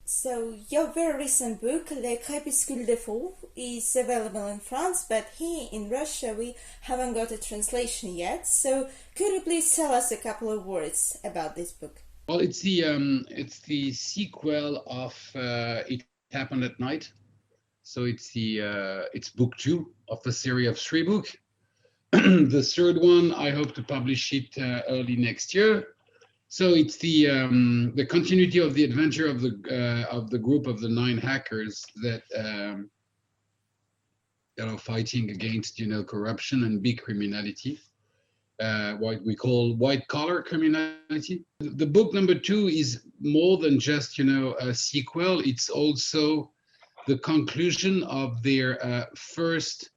So your very recent book, Le Crépuscule des Fous, is available in France, but here in Russia we haven't got a translation yet. So could you please tell us a couple of words about this book? Well, it's the sequel of It Happened at Night. So it's book 2 of a series of 3 books. The third one, I hope to publish it early next year. So it's the continuity of the adventure of the group of the 9 hackers that fighting against corruption and big criminality, what we call white collar criminality. The book number 2 is more than just a sequel. It's also the conclusion of their first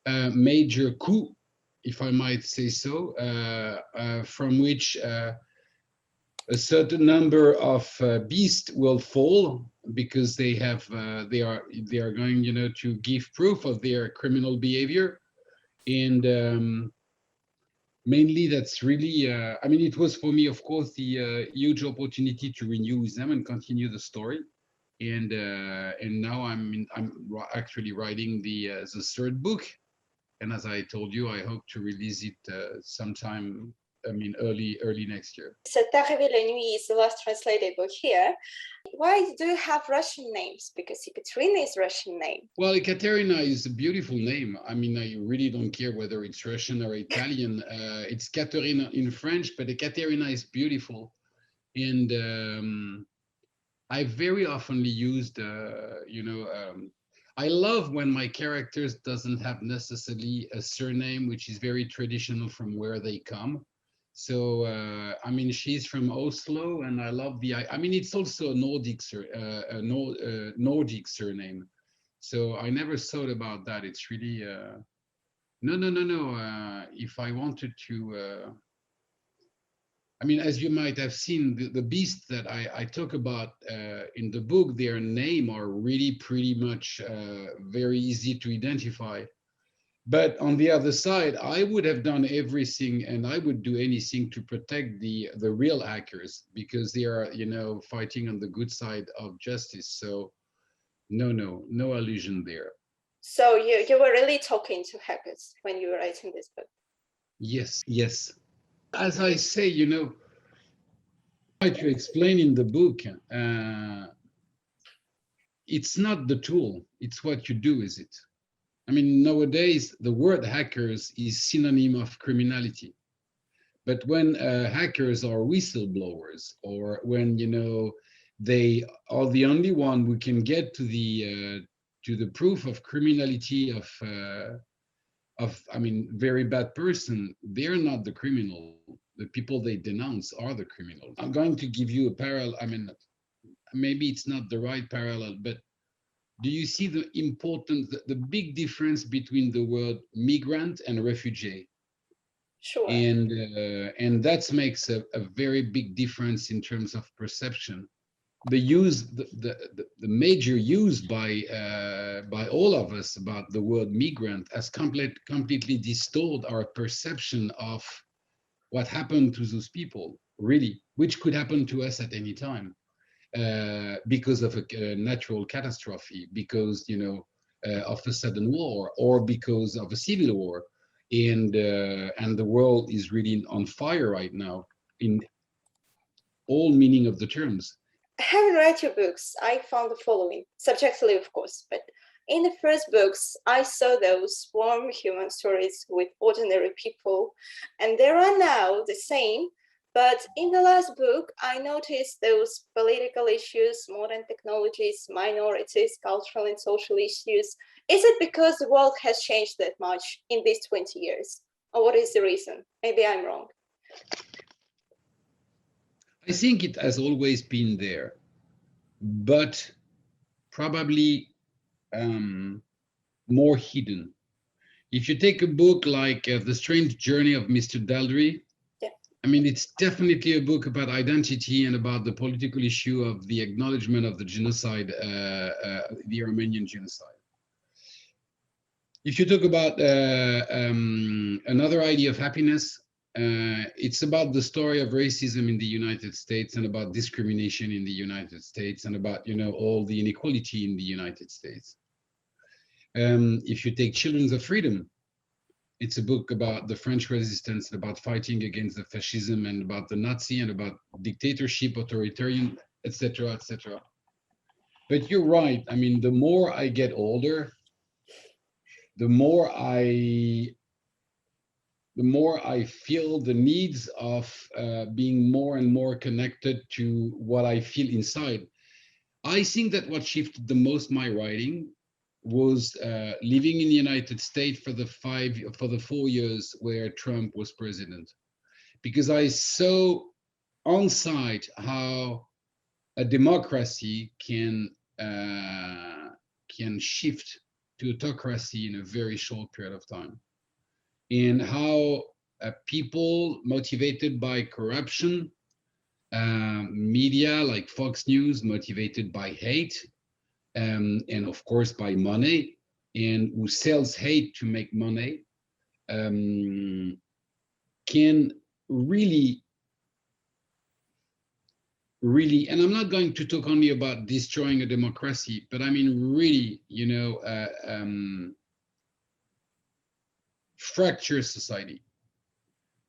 major coup, if I might say so, from which a certain number of beasts will fall because they are going to give proof of their criminal behavior, and mainly that's really it was for me, of course, the huge opportunity to renew with them and continue the story, and now I'm actually writing the third book, and as I told you, I hope to release it sometime. Early next year. So T'Arrivé la Nuit is the last translated book here. Why do you have Russian names? Because Ekaterina is Russian name. Well, Ekaterina is a beautiful name. I really don't care whether it's Russian or Italian. It's Katerina in French, but Ekaterina is beautiful. And I very often used, I love when my characters doesn't have necessarily a surname, which is very traditional from where they come. So, she's from Oslo, and I love it's also a Nordic surname. So I never thought about that. It's really, no. If I wanted to, as you might have seen, the beasts that I talk about in the book, their name are really pretty much very easy to identify. But on the other side, I would have done everything, and I would do anything to protect the real hackers, because they are, fighting on the good side of justice. So no allusion there. So you were really talking to hackers when you were writing this book? Yes. As I say, I try to explain in the book, it's not the tool, it's what you do with it. Nowadays, the word hackers is synonym of criminality. But when hackers are whistleblowers, or when, they are the only one who can get to the proof of criminality of very bad person, they're not the criminal. The people they denounce are the criminals. I'm going to give you a parallel. Maybe it's not the right parallel, but do you see the big difference between the word migrant and refugee? Sure. And that makes a very big difference in terms of perception. The major use by all of us about the word migrant has completely distorted our perception of what happened to those people, really, which could happen to us at any time. Because of a natural catastrophe, because of a sudden war, or because of a civil war, and the world is really on fire right now in all meaning of the terms. Having read your books, I found the following, subjectively of course, but in the first books, I saw those warm human stories with ordinary people, and they are now the same. But in the last book, I noticed those political issues, modern technologies, minorities, cultural and social issues. Is it because the world has changed that much in these 20 years? Or what is the reason? Maybe I'm wrong. I think it has always been there, but probably more hidden. If you take a book like The Strange Journey of Mr. Daldry, it's definitely a book about identity and about the political issue of the acknowledgement of the genocide, the Armenian genocide. If you talk about another idea of happiness, It's about the story of racism in the United States and about discrimination in the United States and about, all the inequality in the United States. If you take Children of Freedom, it's a book about the French resistance, about fighting against the fascism and about the Nazi and about dictatorship, authoritarian, etc., etc. But you're right. I mean, the more I get older, the more I feel the needs of being more and more connected to what I feel inside. I think that what shifted the most my writing was living in the United States for the 4 years where Trump was president, because I saw on site how a democracy can shift to autocracy in a very short period of time, and how people motivated by corruption, media like Fox News motivated by hate, and of course by money, and who sells hate to make money, can really, and I'm not going to talk only about destroying a democracy, but I mean really, fracture society.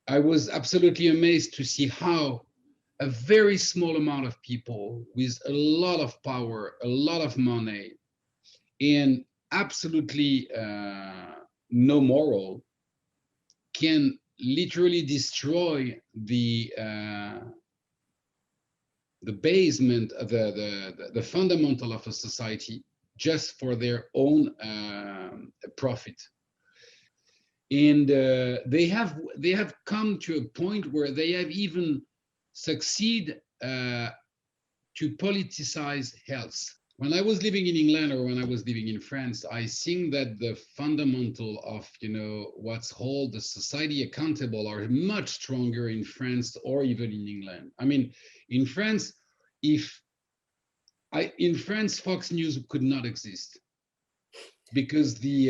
I was absolutely amazed to see how a very small amount of people with a lot of power, a lot of money, and absolutely no moral can literally destroy the basement of the fundamental of a society just for their own profit. And they have come to a point where they have even succeed to politicize health. When I was living in England or when I was living in France, I think that the fundamental of what's called the society accountable are much stronger in France or even in England. I mean, in France, in France, Fox News could not exist because the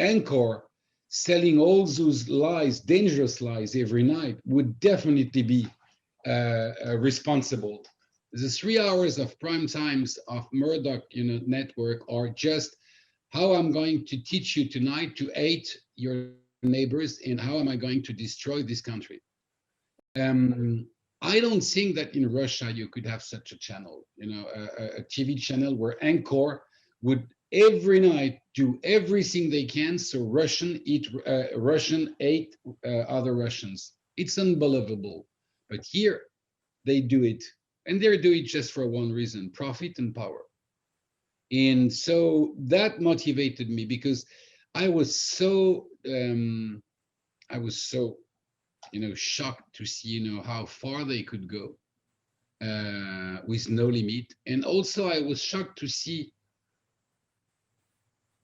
anchor selling all those lies, dangerous lies every night would definitely be responsible. The 3 hours of prime times of Murdoch network are just how I'm going to teach you tonight to hate your neighbors and how am I going to destroy this country. I don't think that in Russia you could have such a channel, a TV channel where anchor would every night do everything they can so Russian hate other Russians. It's unbelievable. But here they do it, and they do it just for one reason: profit and power. And so that motivated me because I was so shocked to see how far they could go with no limit. And also I was shocked to see,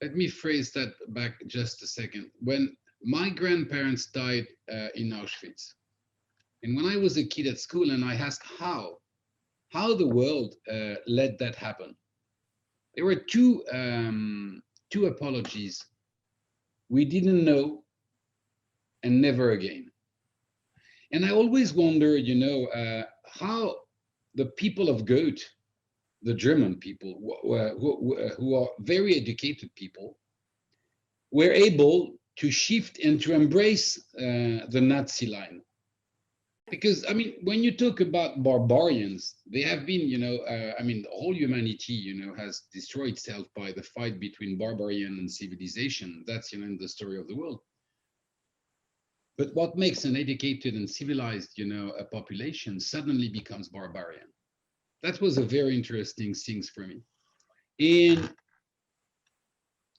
let me phrase that back just a second, when my grandparents died in Auschwitz, and when I was a kid at school and I asked how the world let that happen, there were two apologies: we didn't know and never again. And I always wonder, how the people of Goethe, the German people who are very educated people, were able to shift and to embrace the Nazi line. Because, I mean, when you talk about barbarians, they have been, the whole humanity, has destroyed itself by the fight between barbarian and civilization. That's, in the story of the world. But what makes an educated and civilized, a population suddenly becomes barbarian? That was a very interesting thing for me. And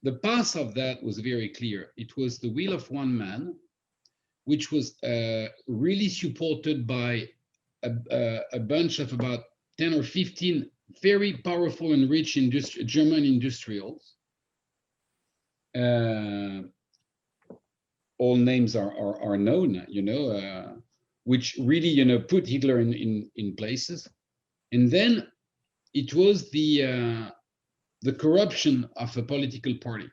the path of that was very clear. It was the will of one man, which was really supported by a bunch of about 10 or 15 very powerful and rich German industrials. All names are known, which really, put Hitler in places. And then it was the corruption of a political party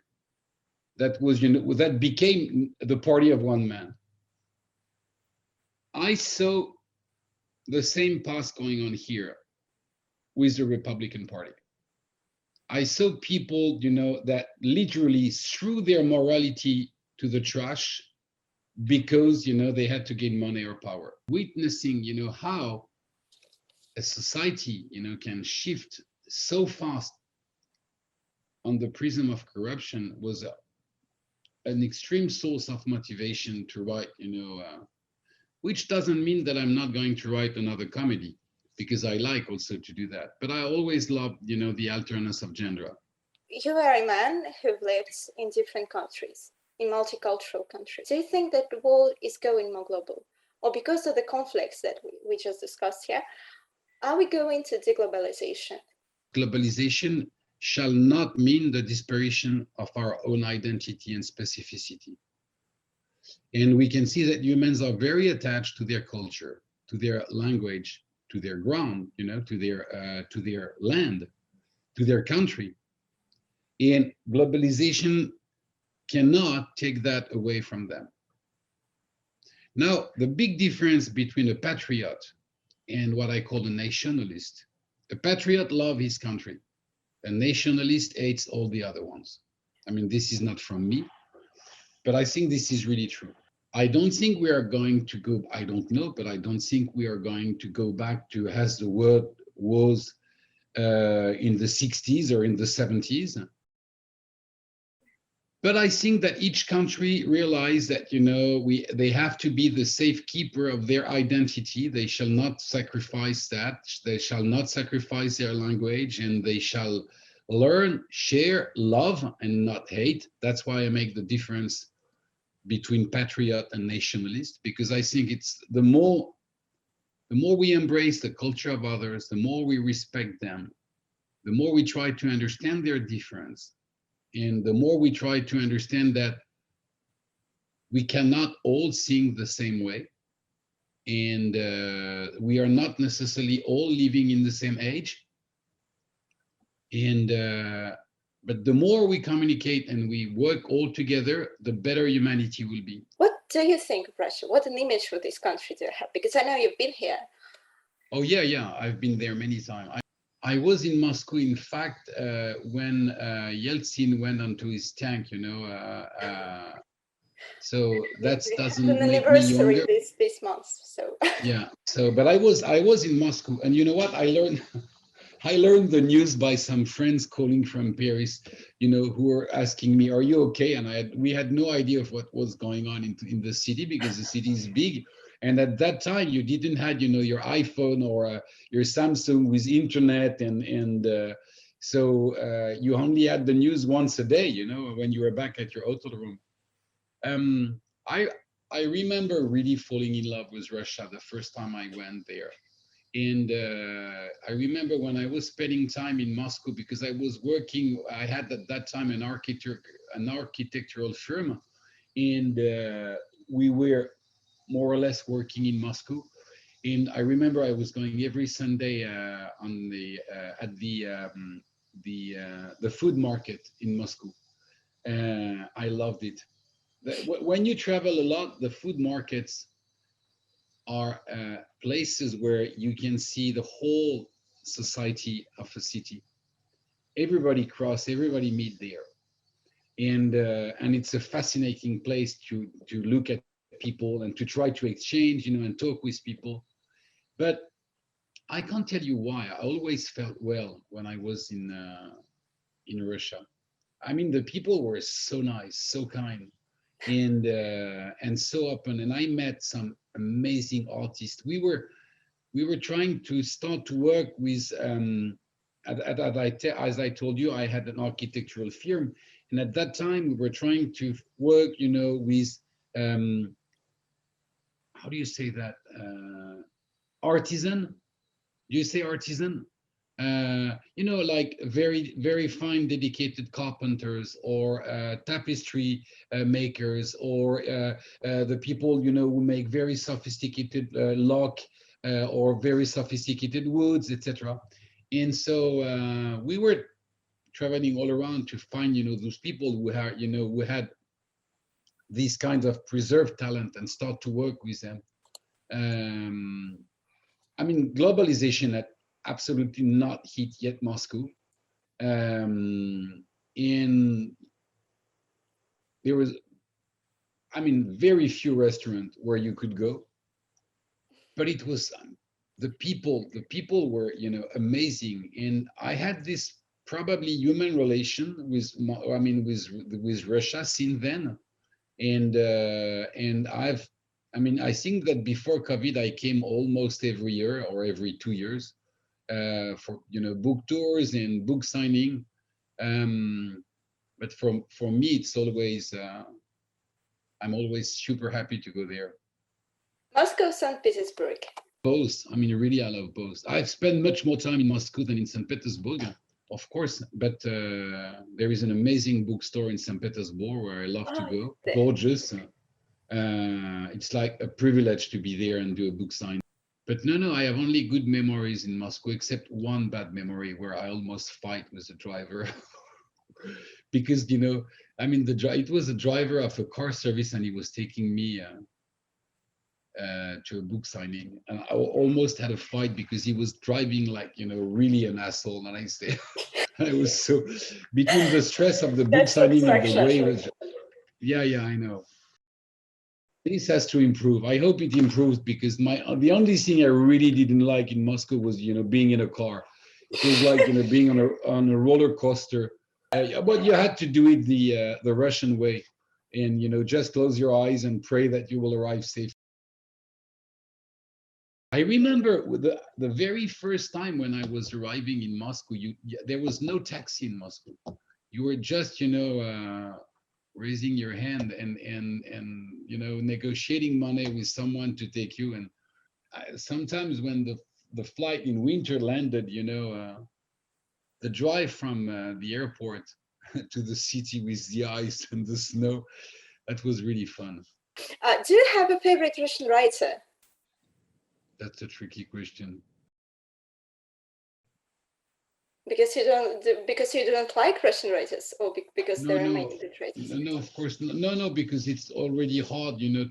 that was, that became the party of one man. I saw the same path going on here with the Republican Party. I saw people, that literally threw their morality to the trash because, they had to gain money or power. Witnessing, how a society, can shift so fast on the prism of corruption was an extreme source of motivation to write, which doesn't mean that I'm not going to write another comedy, because I like also to do that. But I always loved, the alternance of genre. You are a man who lived in different countries, in multicultural countries. Do you think that the world is going more global? Or because of the conflicts that we just discussed here, are we going to deglobalization? Globalization shall not mean the disparition of our own identity and specificity. And we can see that humans are very attached to their culture, to their language, to their ground, to their land, to their country. And globalization cannot take that away from them. Now, the big difference between a patriot and what I call a nationalist: a patriot loves his country. A nationalist hates all the other ones. I mean, this is not from me, but I think this is really true. I don't think we are going to go, I don't know, but I don't think we are going to go back to as the world was in the 60s or in the 70s. But I think that each country realized that, they have to be the safekeeper of their identity. They shall not sacrifice that. They shall not sacrifice their language, and they shall learn, share, love, and not hate. That's why I make the difference between patriot and nationalist, because I think it's the more we embrace the culture of others, the more we respect them, the more we try to understand their difference, and the more we try to understand that we cannot all think the same way, and we are not necessarily all living in the same age, and but the more we communicate and we work all together, the better humanity will be. What do you think of Russia? What an image for this country do you have? Because I know you've been here. Oh, yeah, I've been there many times. I was in Moscow, in fact, when Yeltsin went onto his tank, so that doesn't make me younger. This month, so. Yeah, so, but I was in Moscow, and you know what? I learned the news by some friends calling from Paris, who were asking me, "Are you okay?" And we had no idea of what was going on in the city, because the city is big. And at that time, you didn't have, your iPhone or your Samsung with internet, and so you only had the news once a day, when you were back at your hotel room. I remember really falling in love with Russia the first time I went there. And I remember when I was spending time in Moscow, because I was working, I had at that time an architectural firm, and we were more or less working in Moscow. And I remember I was going every Sunday at the food market in Moscow. I loved it. When you travel a lot, the food markets are places where you can see the whole society of a city. Everybody meet there, and it's a fascinating place to look at people and to try to exchange, and talk with people. But I can't tell you why. I always felt well when I was in Russia. I mean, the people were so nice, so kind, and so open. And I met some amazing artists. We were trying to start to work with. As I told you, I had an architectural firm, and at that time we were trying to work, with. How do you say that? Artisan? Do you say artisan? Like very, very fine, dedicated carpenters, or tapestry makers, or the people, who make very sophisticated lock or very sophisticated woods, etc. And so we were traveling all around to find, those people who had these kinds of preserved talent, and start to work with them. I mean, globalization had absolutely not hit yet Moscow. In there was, I mean, very few restaurants where you could go, but it was the people were, you know, amazing. And I had this probably human relation with, I mean, with Russia since then. And I mean, I think that before COVID, I came almost every year or every 2 years for, you know, book tours and book signing. But for me, it's always, I'm always super happy to go there. Moscow, St. Petersburg. Both. I mean, really, I love both. I've spent much more time in Moscow than in St. Petersburg, of course. But there is an amazing bookstore in St. Petersburg where I love to go. Gorgeous. It's like a privilege to be there and do a book sign. But no, I have only good memories in Moscow, except one bad memory where I almost fight with the driver. Because, you know, I mean, it was a driver of a car service and he was taking me to a book signing. And I almost had a fight because he was driving like, you know, really an asshole. And I said, I was so, between the stress of the book signing and the way it was, yeah, I know. This has to improve. I hope it improves because the only thing I really didn't like in Moscow was, you know, being in a car. It was like, you know, being on a roller coaster. But you had to do it the Russian way, and, you know, just close your eyes and pray that you will arrive safe. I remember the very first time when I was arriving in Moscow, there was no taxi in Moscow. You were just, you know, raising your hand and you know, negotiating money with someone to take you. And sometimes when the flight in winter landed, you know, the drive from the airport to the city with the ice and the snow, that was really fun. Do you have a favorite Russian writer? That's a tricky question. Because you don't like Russian writers, or because there are many good writers? No, of course, no, because it's already hard, you know,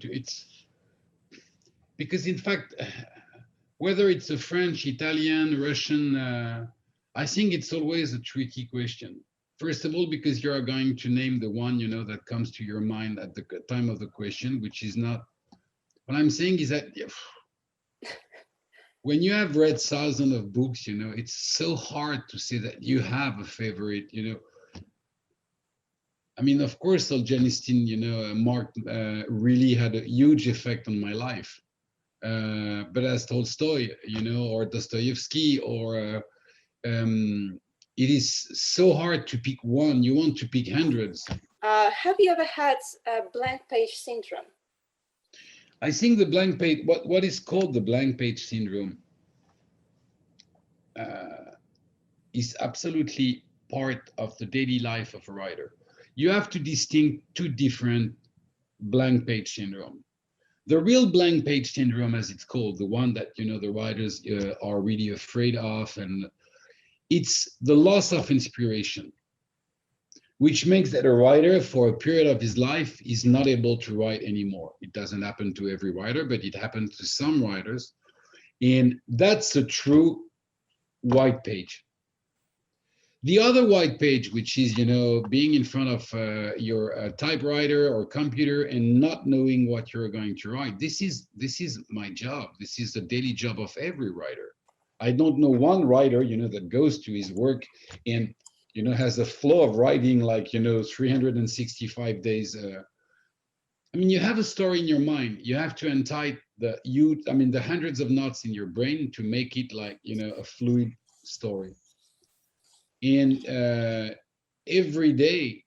because in fact, whether it's a French, Italian, Russian, I think it's always a tricky question. First of all, because you are going to name the one, you know, that comes to your mind at the time of the question, which is not, what I'm saying is that when you have read thousands of books, you know, it's so hard to say that you have a favorite, you know. I mean, of course, Solzhenitsyn, you know, Mark really had a huge effect on my life. But as Tolstoy, you know, or Dostoevsky, or it is so hard to pick one. You want to pick hundreds. Have you ever had a blank page syndrome? I think the blank page, what is called the blank page syndrome, is absolutely part of the daily life of a writer. You have to distinguish two different blank page syndrome. The real blank page syndrome, as it's called, the one that, you know, the writers are really afraid of, and it's the loss of inspiration, which makes that a writer for a period of his life is not able to write anymore. It doesn't happen to every writer, but it happens to some writers. And that's a true white page. The other white page, which is, you know, being in front of your typewriter or computer and not knowing what you're going to write. This is my job. This is the daily job of every writer. I don't know one writer, you know, that goes to his work and, you know, has a flow of writing like, you know, 365 days. I mean, you have a story in your mind. You have to entice the hundreds of knots in your brain to make it like, you know, a fluid story. And every day,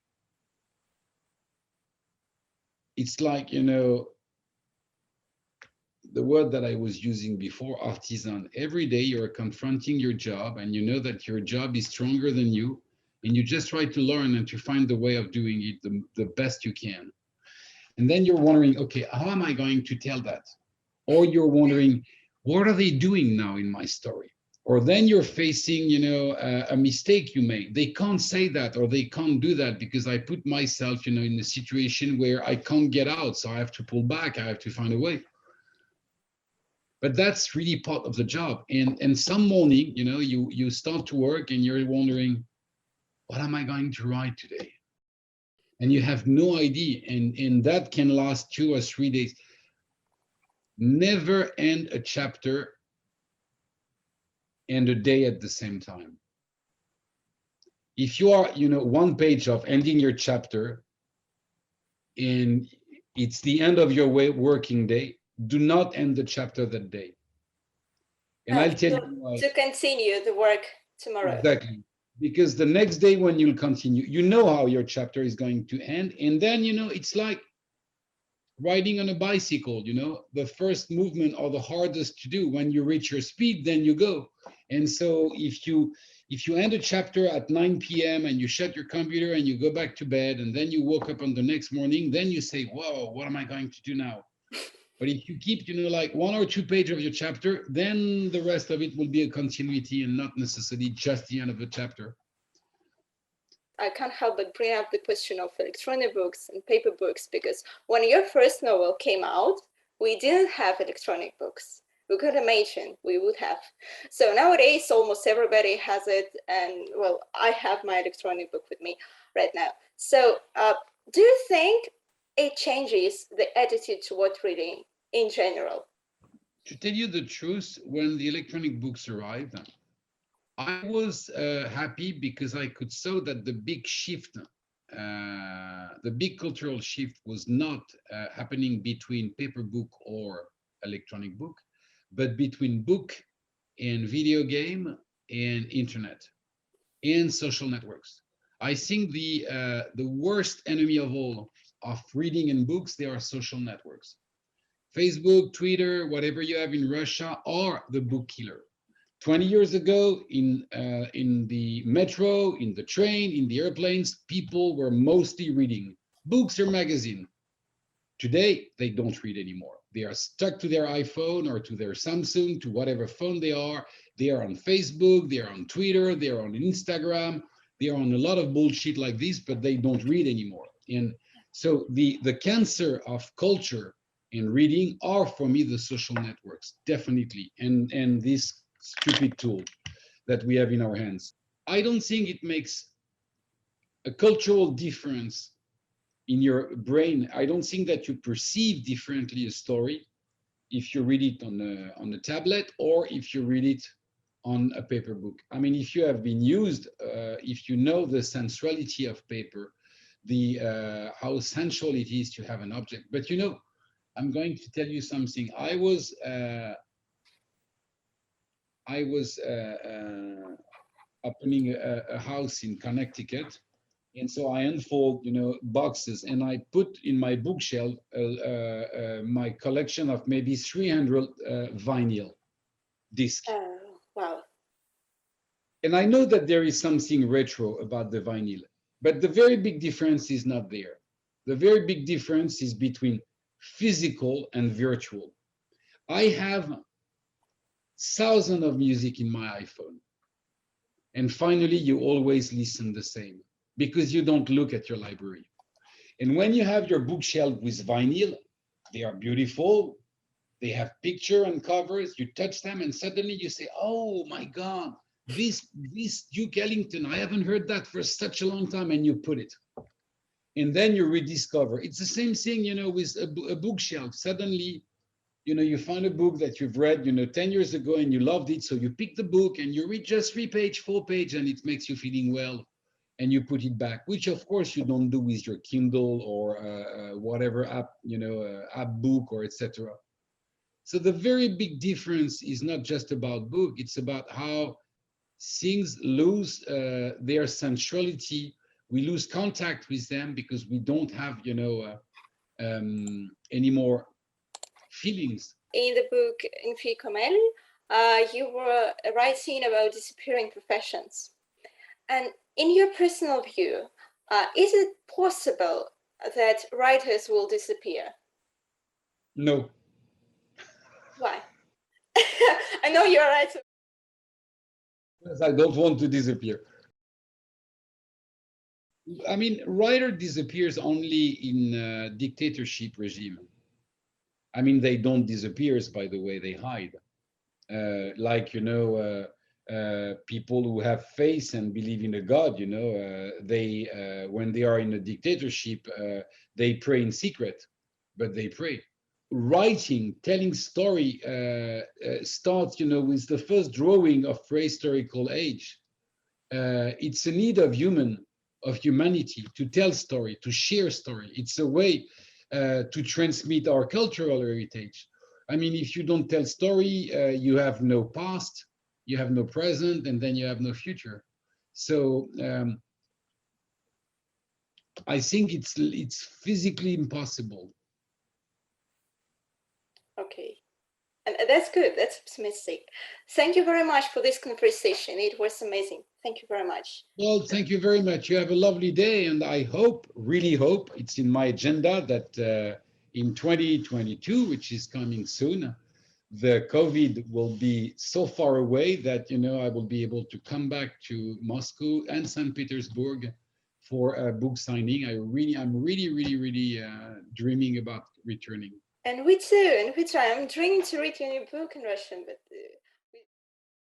it's like, you know, the word that I was using before, artisan. Every day you're confronting your job and you know that your job is stronger than you, and you just try to learn and to find the way of doing it the best you can. And then you're wondering, okay, how am I going to tell that? Or you're wondering, what are they doing now in my story? Or then you're facing, you know, a mistake you made. They can't say that, or they can't do that because I put myself, you know, in a situation where I can't get out. So I have to pull back. I have to find a way. But that's really part of the job. And some morning, you know, you start to work and you're wondering, what am I going to write today? And you have no idea. And that can last 2 or 3 days. Never end a chapter and a day at the same time. If you are, you know, one page of ending your chapter and it's the end of your working day, do not end the chapter that day. And I'll tell you why. To continue the work tomorrow. Exactly. Because the next day when you'll continue, you know how your chapter is going to end. And then, you know, it's like riding on a bicycle, you know, the first movement are the hardest to do. When you reach your speed, then you go. And so if you end a chapter at 9 p.m. and you shut your computer and you go back to bed and then you woke up on the next morning, then you say, whoa, what am I going to do now? But if you keep, you know, like 1 or 2 pages of your chapter, then the rest of it will be a continuity and not necessarily just the end of the chapter. I can't help but bring up the question of electronic books and paper books, because when your first novel came out, we didn't have electronic books. We could imagine we would have. So nowadays, almost everybody has it. And well, I have my electronic book with me right now. So do you think it changes the attitude toward reading in general? To tell you the truth, when the electronic books arrived, I was happy because I could saw that the big shift, the big cultural shift was not happening between paper book or electronic book, but between book and video game and internet and social networks. I think the worst enemy of all of reading and books, they are social networks. Facebook, Twitter, whatever you have in Russia are the book killer. 20 years ago, in the metro, in the train, in the airplanes, people were mostly reading books or magazine. Today, they don't read anymore. They are stuck to their iPhone or to their Samsung, to whatever phone they are. They are on Facebook, they are on Twitter, they are on Instagram, they are on a lot of bullshit like this, but they don't read anymore. And so the cancer of culture and reading are, for me, the social networks, definitely. And this stupid tool that we have in our hands. I don't think it makes a cultural difference in your brain. I don't think that you perceive differently a story if you read it on a tablet or if you read it on a paper book. I mean, if you have been used, if you know the sensuality of paper, the how sensual it is to have an object. But you know, I'm going to tell you something. I was opening a house in Connecticut, and so I unfold, you know, boxes, and I put in my bookshelf my collection of maybe 300 vinyl discs. Oh, wow. And I know that there is something retro about the vinyl, but the very big difference is not there. The very big difference is between physical and virtual. I have thousands of music in my iPhone. And finally, you always listen the same because you don't look at your library. And when you have your bookshelf with vinyl, they are beautiful. They have picture and covers. You touch them and suddenly you say, oh my God, this Duke Ellington, I haven't heard that for such a long time, and you put it. And then you rediscover. It's the same thing, you know, with a bookshelf. Suddenly, you know, you find a book that you've read, you know, 10 years ago and you loved it. So you pick the book and you read just 3 page, 4 page, and it makes you feeling well. And you put it back, which of course you don't do with your Kindle or whatever app, you know, app book or etc. So the very big difference is not just about book. It's about how things lose their sensuality. We lose contact with them because we don't have, you know, any more feelings. In the book In Fille comme Elle, you were writing about disappearing professions. And in your personal view, is it possible that writers will disappear? No. Why? I know you're right. Because I don't want to disappear. I mean, writer disappears only in a dictatorship regime. I mean, they don't disappear, by the way, they hide. Like, people who have faith and believe in a God, they, when they are in a dictatorship, they pray in secret, but they pray. Writing, telling story starts, with the first drawing of prehistorical age. It's a need of humanity to tell story, to share story. It's a way to transmit our cultural heritage. I mean, if you don't tell story, you have no past, you have no present, and then you have no future. So I think it's physically impossible. Okay. And that's good. That's optimistic. Thank you very much for this conversation. It was amazing. Thank you very much. Well, thank you very much. You have a lovely day. And I really hope, it's in my agenda that in 2022, which is coming soon, the COVID will be so far away that, I will be able to come back to Moscow and St. Petersburg for a book signing. I'm really dreaming about returning. And we too. I'm dreaming to read your new book in Russian, but